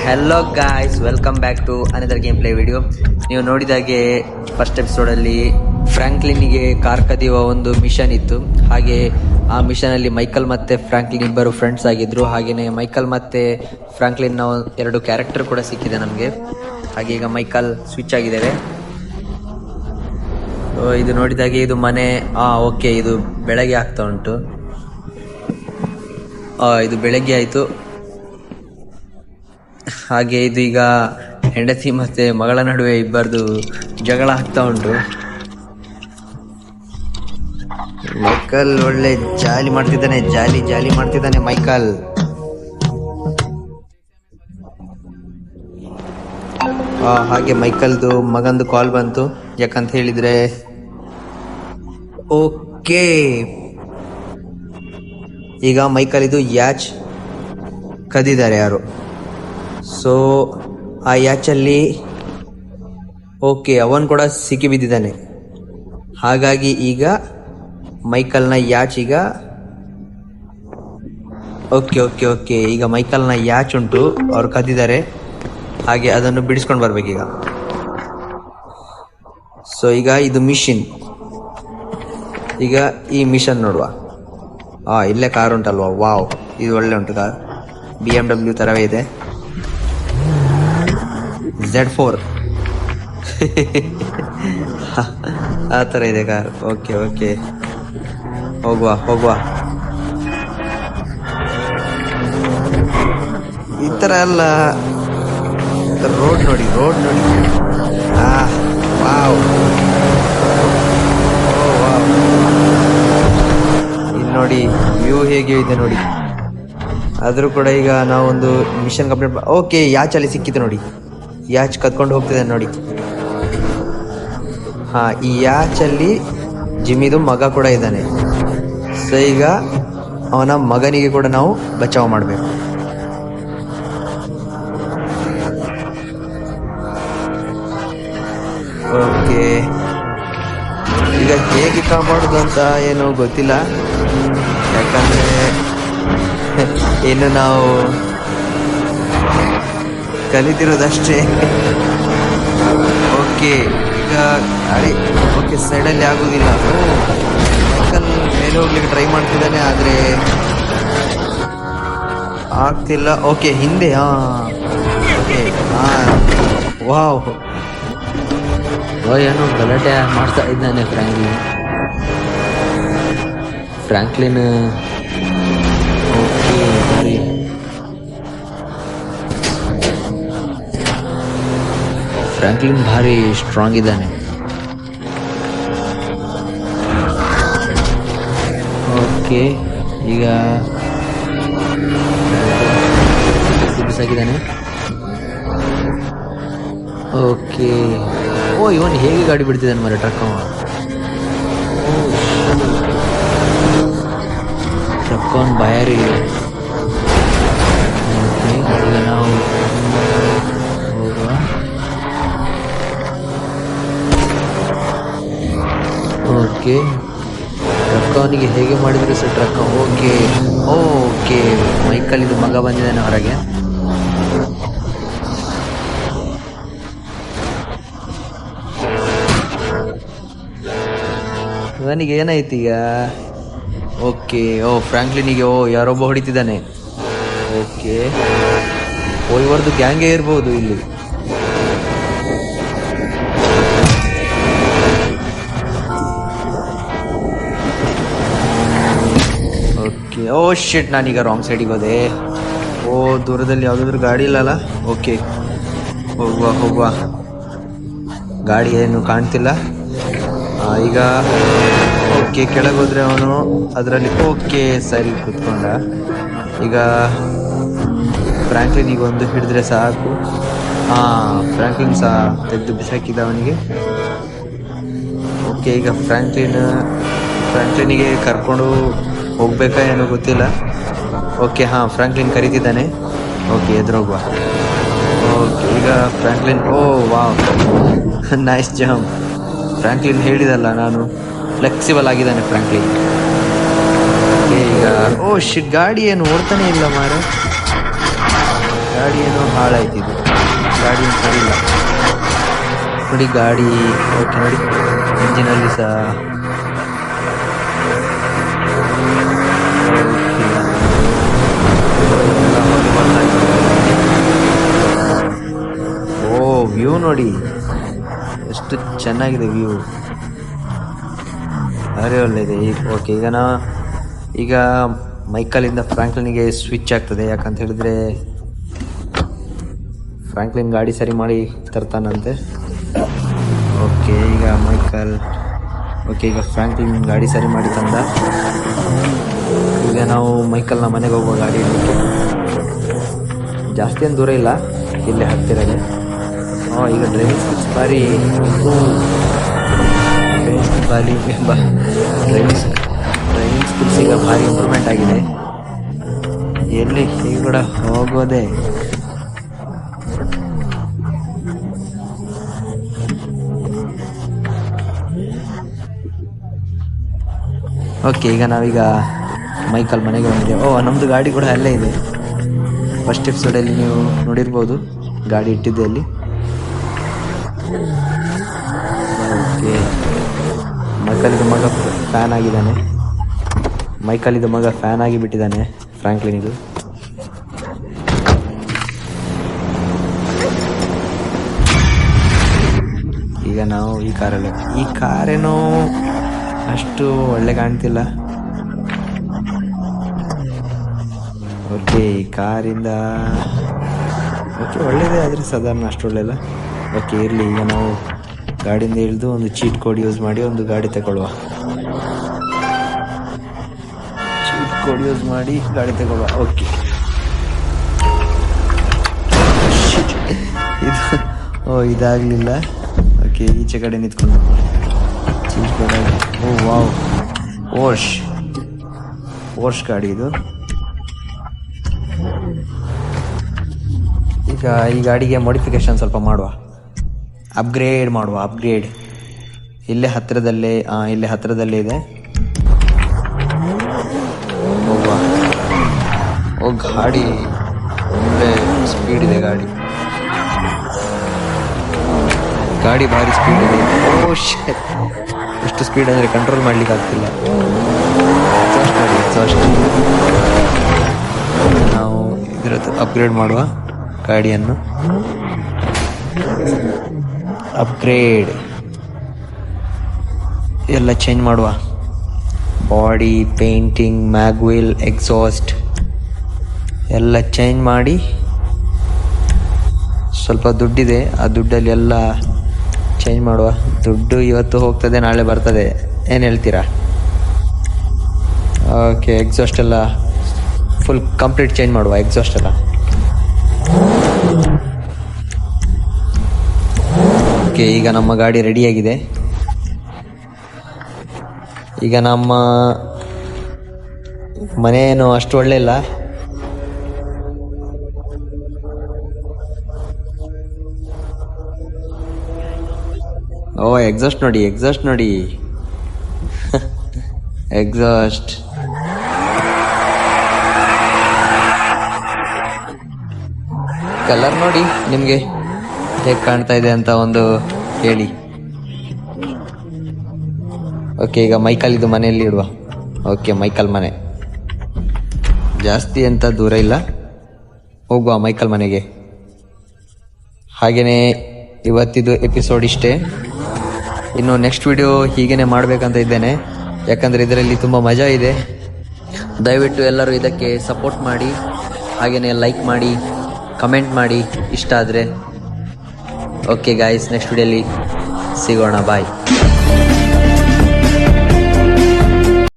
Hello guys, welcome back to another game play video. ನೀವು ನೋಡಿದಾಗೆ first ಎಪಿಸೋಡಲ್ಲಿ ಫ್ರಾಂಕ್ಲಿನ್ಗೆ car ಕದಿಯುವ ಒಂದು mission ಇತ್ತು. ಹಾಗೆ ಆ ಮಿಷನ್ ಅಲ್ಲಿ ಮೈಕಲ್ ಮತ್ತೆ ಫ್ರಾಂಕ್ಲಿನ್ ಇಬ್ಬರು ಫ್ರೆಂಡ್ಸ್ ಆಗಿದ್ರು. ಹಾಗೇನೆ ಮೈಕಲ್ ಮತ್ತೆ ಫ್ರಾಂಕ್ಲಿನ್ ನ ಎರಡು ಕ್ಯಾರೆಕ್ಟರ್ ಕೂಡ ಸಿಕ್ಕಿದೆ ನಮಗೆ. ಹಾಗೆ ಈಗ ಮೈಕಲ್ ಸ್ವಿಚ್ ಆಗಿದ್ದೇವೆ. ಇದು ನೋಡಿದಾಗೆ ಇದು ಮನೆ. ಓಕೆ, ಇದು ಬೆಳಗ್ಗೆ ಆಗ್ತಾ ಉಂಟು. ಇದು ಬೆಳಗ್ಗೆ ಆಯ್ತು. ಹಾಗೆ ಇದು ಈಗ ಹೆಂಡತಿ ಮತ್ತೆ ಮಗಳ ನಡುವೆ ಇಬ್ಬರದು ಜಗಳ ಆಗ್ತಾ ಉಂಟು. ಮೈಕಲ್ ಒಳ್ಳೆ ಜಾಲಿ ಮಾಡ್ತಿದ್ದಾನೆ, ಜಾಲಿ ಮಾಡ್ತಿದ್ದಾನೆ ಮೈಕಲ್. ಹಾಗೆ ಮೈಕಲ್ದು ಮಗಂದು ಕಾಲ್ ಬಂತು. ಯಾಕಂತ ಹೇಳಿದ್ರೆ ಓಕೆ, ಈಗ ಮೈಕಲ್ ಇದು ಯಾಚ್ ಕದಿದ್ದಾರೆ ಯಾರು. ಸೊ ಆ ಯಾಚಲ್ಲಿ ಓಕೆ ಅವನ್ ಕೂಡ ಸಿಕ್ಕಿ ಬಿದ್ದಿದ್ದಾನೆ. ಹಾಗಾಗಿ ಈಗ ಮೈಕಲ್ನ ಯಾಚ್ ಈಗ ಓಕೆ ಈಗ ಮೈಕಲ್ನ ಯಾಚ್ ಉಂಟು, ಅವ್ರು ಕದ್ದಿದ್ದಾರೆ. ಹಾಗೆ ಅದನ್ನು ಬಿಡಿಸ್ಕೊಂಡು ಬರ್ಬೇಕೀಗ. ಸೊ ಈಗ ಇದು ಮಿಷಿನ್. ಈಗ ಈ ಮಿಷನ್ ನೋಡುವ. ಇಲ್ಲೇ ಕಾರ್ ಉಂಟಲ್ವಾ, ವಾವ್, ಇದು ಒಳ್ಳೆ ಉಂಟು ಕಾರ್. BMW ತರವೇ ಇದೆ. Z4 ಆ ಥರ ಇದೆ ಕಾರ್. ಓಕೆ ಹೋಗುವ. ಈ ಥರ ಎಲ್ಲ ರೋಡ್ ನೋಡಿ. ವಾವ್, ಇಲ್ಲಿ ನೋಡಿ ವ್ಯೂ ಹೇಗೆ ಇದೆ ನೋಡಿ. ಆದರೂ ಕೂಡ ಈಗ ನಾವೊಂದು ಮಿಷನ್ ಕಂಪ್ಲೀಟ್. ಓಕೆ, ಯಾಚಲ್ಲಿ ಸಿಕ್ಕಿತು ನೋಡಿ. ಯಾಚ್ ಕತ್ಕೊಂಡು ಹೋಗ್ತಿದ್ದಾನೆ ನೋಡಿ. ಈ ಯಾಚಲ್ಲಿ ಜಿಮ್ಮಿದು ಮಗ ಕೂಡ ಇದ್ದಾನೆ. ಸೊ ಈಗ ಅವನ ಮಗನಿಗೆ ಕೂಡ ನಾವು ಬಚಾವ್ ಮಾಡಬೇಕು. ಓಕೆ, ಈಗ ಹೇಗೆ ಕಾಪಾಡೋದು ಅಂತ ಏನೋ ಗೊತ್ತಿಲ್ಲ. ಯಾಕಂದ್ರೆ ಇನ್ನು ನಾವು ಕಲಿತಿರೋದಷ್ಟೇ. ಓಕೆ, ಈಗ ಓಕೆ ಸೈಡಲ್ಲಿ ಆಗೋದಿಲ್ಲ. ಮೈಕಲ್ ಮೇಲೆ ಹೋಗ್ಲಿಕ್ಕೆ ಟ್ರೈ ಮಾಡ್ತಿದ್ದಾನೆ, ಆದರೆ ಆಗ್ತಿಲ್ಲ. ಓಕೆ, ಹಿಂದೆ. ಓಕೆ, ವಾವ್, ಏನೋ ಗಲಾಟೆ ಮಾಡ್ತಾ ಇದ್ದಾನೆ ಫ್ರಾಂಕ್ಲಿನ್. ಓಕೆ, ಸರಿ. ಫ್ರಾಂಕ್ಲಿನ್ ಭಾರಿ ಸ್ಟ್ರಾಂಗ್ ಇದ್ದಾನೆ. ಓಕೆ, ಈಗ ಬಿಸಾಕಿದ್ದಾನೆ. ಓಕೆ, ಇವನು ಹೇಗೆ ಗಾಡಿ ಬಿಡ್ತಿದ್ದಾನೆ ಮರ ಟ್ರಕ್ ಅವನು ಬಾಯಾರಿ. ಓಕೆ, ಈಗ ನಾವು ಹೋಗುವ. ಓಕೆ, ಟ್ರಕ್ ಅವನಿಗೆ ಹೇಗೆ ಮಾಡಿದ್ರು ಸರ್ ಟ್ರಕ್. ಓಕೆ ಮೈಕಲ್ ಇದು ಮಗ ಬಂದಿದ್ದಾನೆ ಹೊರಗೆ. ಇವನಿಗೆ ಏನಾಯ್ತು ಈಗ. ಓಕೆ, ಫ್ರಾಂಕ್ಲಿನಿಗೆ ಯಾರೊಬ್ಬ ಹೊಡಿತಿದ್ದಾನೆ. ಓಕೆ, ಇವರದು ಗ್ಯಾಂಗೇ ಇರ್ಬೋದು ಇಲ್ಲಿ. ಓಕೆ, ಶಿಟ್, ನಾನೀಗ ರಾಂಗ್ ಸೈಡಿಗೆ ಹೋದೆ. ದೂರದಲ್ಲಿ ಯಾವುದಾದ್ರೂ ಗಾಡಿ ಇಲ್ಲಲ್ಲ. ಓಕೆ, ಹೋಗುವ. ಗಾಡಿ ಏನು ಕಾಣ್ತಿಲ್ಲ ಈಗ. ಓಕೆ, ಕೆಳಗೆ ಹೋದ್ರೆ ಅವನು ಅದರಲ್ಲಿ. ಓಕೆ, ಸರಿ ಕೂತ್ಕೊಂಡ. ಈಗ ಫ್ರಾಂಕ್ಲಿನಿಗೆ ಒಂದು ಹಿಡಿದ್ರೆ ಸಾಕು. ಫ್ರಾಂಕ್ಲಿನ್ ಸಹ ತೆಗೆದು ಬಿಸಾಕಿದ ಅವನಿಗೆ. ಓಕೆ, ಈಗ ಫ್ರಾಂಕ್ಲಿನಿಗೆ ಕರ್ಕೊಂಡು ಹೋಗ್ಬೇಕಾ ಏನೋ ಗೊತ್ತಿಲ್ಲ. ಓಕೆ, ಫ್ರಾಂಕ್ಲಿನ್ ಕರೀತಿದ್ದಾನೆ. ಓಕೆ, ಎದುರೋಗುವ. ಓಕೆ, ಈಗ Franklin. Wow, nice jump. Franklin ಹೇಳಿದಲ್ಲ ನಾನು, ಫ್ಲೆಕ್ಸಿಬಲ್ ಆಗಿದ್ದಾನೆ ಫ್ರಾಂಕ್ಲಿನ್. ಈಗ ಶಿಟ್, ಗಾಡಿ ಏನು ಓಡ್ತಾನೆ ಇಲ್ಲ ಮಾರೆ. ಗಾಡಿ ಏನೋ ಹಾಳಾಯ್ತಿದ್ದು, ಗಾಡಿ ಏನು ಸರಿ ಇಲ್ಲ ನೋಡಿ. ಗಾಡಿ ಓಕೆ ನೋಡಿ, ಇಂಜಿನಲ್ಲಿ ಸಹ ಓ ವ್ಯೂ ನೋಡಿ ಎಷ್ಟು ಚೆನ್ನಾಗಿದೆ ವ್ಯೂ, ಭಾರಿ ಒಳ್ಳೆಯದೆ. ಓಕೆ ಈಗ ಮೈಕಲಿಂದ ಫ್ರಾಂಕ್ಲಿನ್ಗೆ ಸ್ವಿಚ್ ಆಗ್ತದೆ. ಯಾಕಂತ ಹೇಳಿದ್ರೆ ಫ್ರಾಂಕ್ಲಿನ್ ಗಾಡಿ ಸರಿ ಮಾಡಿ ತರ್ತಾನಂತೆ. ಓಕೆ ಈಗ ಈಗ ಫ್ರಾಂಕ್ಲಿನ್ ಗಾಡಿ ಸರಿ ಮಾಡಿ ತಂದ. ಈಗ ನಾವು ಮೈಕಲ್ನ ಮನೆಗೆ ಹೋಗುವ ಗಾಡಿ ಇಡಲಿಕ್ಕೆ. ಜಾಸ್ತಿ ಏನು ದೂರ ಇಲ್ಲ, ಇಲ್ಲೇ ಹತ್ತಿರದೆ. ಈಗ ಡ್ರೈವಿಂಗ್ ಸ್ಕಿಲ್ಸ್ ಡ್ರೈವಿಂಗ್ ಸ್ಕಿಲ್ಸ್ ಈಗ ಭಾರಿ ಇಂಪ್ರೂವ್ಮೆಂಟ್ ಆಗಿದೆ. ಎಲ್ಲಿ ಈಗ ಕೂಡ ಹೋಗೋದೆ. ಓಕೆ ಈಗ ನಾವೀಗ ಮೈಕಲ್ ಮನೆಗೆ ಬಂದಿದ್ದೇವೆ. ನಮ್ಮದು ಗಾಡಿ ಕೂಡ ಅಲ್ಲೇ ಇದೆ. ಫಸ್ಟ್ ಎಪಿಸೋಡಲ್ಲಿ ನೀವು ನೋಡಿರ್ಬೋದು ಗಾಡಿ ಇಟ್ಟಿದ್ದೆ ಅಲ್ಲಿ. ಓಕೆ ಮೈಕಲಿದ ಮಗ ಫ್ಯಾನ್ ಆಗಿದ್ದಾನೆ. ಮೈಕಲಿದ ಮಗ ಫ್ಯಾನ್ ಆಗಿಬಿಟ್ಟಿದ್ದಾನೆ ಫ್ರಾಂಕ್ಲಿನಿದು. ಈಗ ನಾವು ಈ ಕಾರೇನೋ ಅಷ್ಟು ಒಳ್ಳೆ ಕಾಣ್ತಿಲ್ಲ. ಓಕೆ ಈ ಕಾರಿಂದ ಒಳ್ಳೆಯದೇ, ಆದರೆ ಸಾಧಾರಣ ಅಷ್ಟು ಒಳ್ಳೆಯಲ್ಲ. ಓಕೆ ಇರಲಿ. ಈಗ ನಾವು ಗಾಡಿಯಿಂದ ಇಳಿದು ಒಂದು ಚೀಟ್ ಕೋಡ್ ಯೂಸ್ ಮಾಡಿ ಒಂದು ಗಾಡಿ ತಗೊಳ್ಳುವ. ಚೀಟ್ ಕೋಡ್ ಯೂಸ್ ಮಾಡಿ ಗಾಡಿ ತಗೊಳ್ಳುವ. ಓಕೆ ಇದಾಗಲಿಲ್ಲ. ಓಕೆ ಈಚೆ ಕಡೆ ನಿಂತ್ಕೊಂಡು ಚೀಟ್ ಕೋಡ್. ವಾವ್, ಪೋರ್ಷ್ ಗಾಡಿ ಇದು. ಈಗ ಈ ಗಾಡಿಗೆ ಮಾಡಿಫಿಕೇಶನ್ ಸ್ವಲ್ಪ ಮಾಡುವ, ಅಪ್ಗ್ರೇಡ್. ಇಲ್ಲೇ ಹತ್ತಿರದಲ್ಲೇ ಇದೆ. ಗಾಡಿ ಒಳ್ಳೆ ಸ್ಪೀಡ್ ಇದೆ. ಗಾಡಿ ಭಾರಿ ಸ್ಪೀಡ್ ಇದೆ. ಎಷ್ಟು ಸ್ಪೀಡ್ ಅಂದರೆ ಕಂಟ್ರೋಲ್ ಮಾಡ್ಲಿಕ್ಕೆ ಆಗ್ತಿಲ್ಲ. ನಾವು ಇದರದ್ದು ಅಪ್ಗ್ರೇಡ್ ಮಾಡುವ ಗಾಡಿಯನ್ನು. ಎಲ್ಲ ಚೇಂಜ್ ಮಾಡುವ. ಬಾಡಿ, ಪೇಂಟಿಂಗ್, ಮ್ಯಾಗ್ವಿಲ್, ಎಕ್ಸಾಸ್ಟ್ ಎಲ್ಲ ಚೇಂಜ್ ಮಾಡಿ. ಸ್ವಲ್ಪ ದುಡ್ಡಿದೆ, ಆ ದುಡ್ಡಲ್ಲಿ ಎಲ್ಲ ಚೇಂಜ್ ಮಾಡುವ. ದುಡ್ಡು ಇವತ್ತು ಹೋಗ್ತದೆ, ನಾಳೆ ಬರ್ತದೆ. ಏನು ಹೇಳ್ತೀರಾ? ಓಕೆ ಎಕ್ಸಾಸ್ಟ್ ಎಲ್ಲ ಫುಲ್ ಕಂಪ್ಲೀಟ್ ಚೇಂಜ್ ಮಾಡುವ. ಎಕ್ಸಾಸ್ಟ್ ಎಲ್ಲ ಓಕೆ. ಈಗ ನಮ್ಮ ಗಾಡಿ ರೆಡಿಯಾಗಿದೆ. ಈಗ ನಮ್ಮ ಮನೇನು ಅಷ್ಟು ಒಳ್ಳೆ ಇಲ್ಲ. ಎಕ್ಸಾಸ್ಟ್ ನೋಡಿ ಎಕ್ಸಾಸ್ಟ್. ಕಲರ್ ನೋಡಿ ನಿಮಗೆ ಹೇಗೆ ಕಾಣ್ತಾ ಇದೆ ಅಂತ ಒಂದು ಹೇಳಿ. ಓಕೆ ಈಗ ಮೈಕಲ್ ಇದು ಮನೆಯಲ್ಲಿ ಇಡುವ. ಓಕೆ ಮೈಕಲ್ ಮನೆ ಜಾಸ್ತಿ ಅಂತ ದೂರ ಇಲ್ಲ, ಹೋಗುವ ಮೈಕಲ್ ಮನೆಗೆ. ಹಾಗೆಯೇ ಇವತ್ತಿದು ಎಪಿಸೋಡ್ ಇಷ್ಟೇ. ಇನ್ನು ನೆಕ್ಸ್ಟ್ ವಿಡಿಯೋ ಹೀಗೇ ಮಾಡಬೇಕಂತ ಇದ್ದೇನೆ, ಯಾಕಂದರೆ ಇದರಲ್ಲಿ ತುಂಬ ಮಜಾ ಇದೆ. ದಯವಿಟ್ಟು ಎಲ್ಲರೂ ಇದಕ್ಕೆ ಸಪೋರ್ಟ್ ಮಾಡಿ, ಹಾಗೆಯೇ ಲೈಕ್ ಮಾಡಿ, ಕಮೆಂಟ್ ಮಾಡಿ ಇಷ್ಟ ಆದರೆ. ಓಕೆ ಗಾಯ್ಸ್, ನೆಕ್ಸ್ಟ್ ವಿಡಿಯೋಲಿ ಸಿಗೋಣ. ಬಾಯ್.